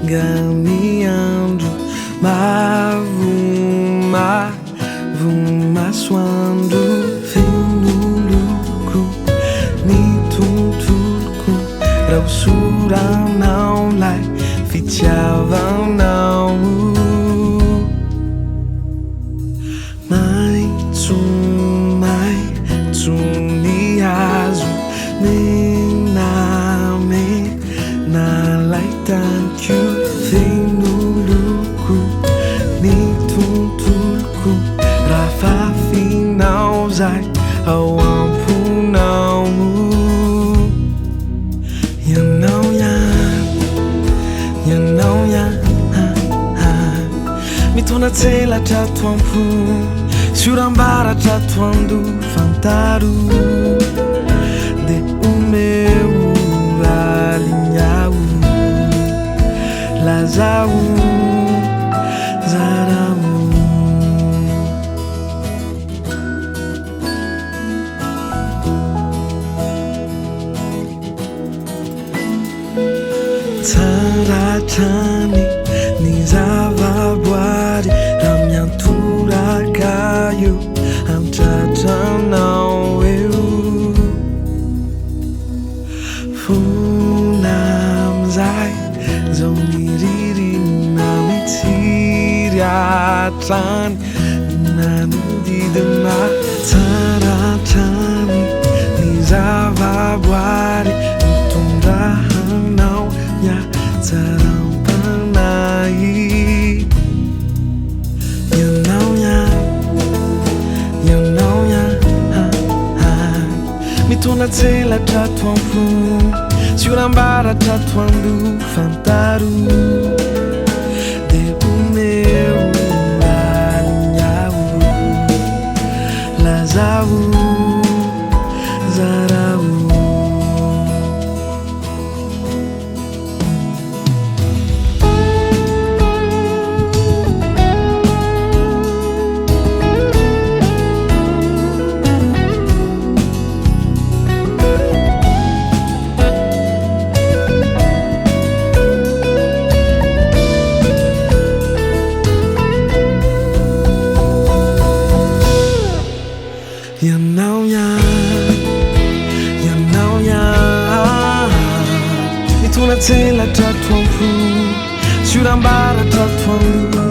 mangany andro mavomavo masoandro feno loko ny tontoloko raha hosoranao lay fitiavanao maitso ny hazo menamena lay tankio feno loko ny tontoloko raha fafinao zay ao am-ponao ianao mitona tselatra toampony sy oram-baratra toando fantaro de o meu alinhao lazao zarao tsaratrany ny zavaboary raha miantoraka eo antratranao eo fona amizay zao miririna mitsiry atrany nanodidina tsaratrany ny zavaboary mitondrahanao hatsaram-panahy ianao mitona tselatra toampony sy oram-baratra toando fantaro de o meu alinhao lazao zarao mitona tselatra toampony sy oram-baratra toando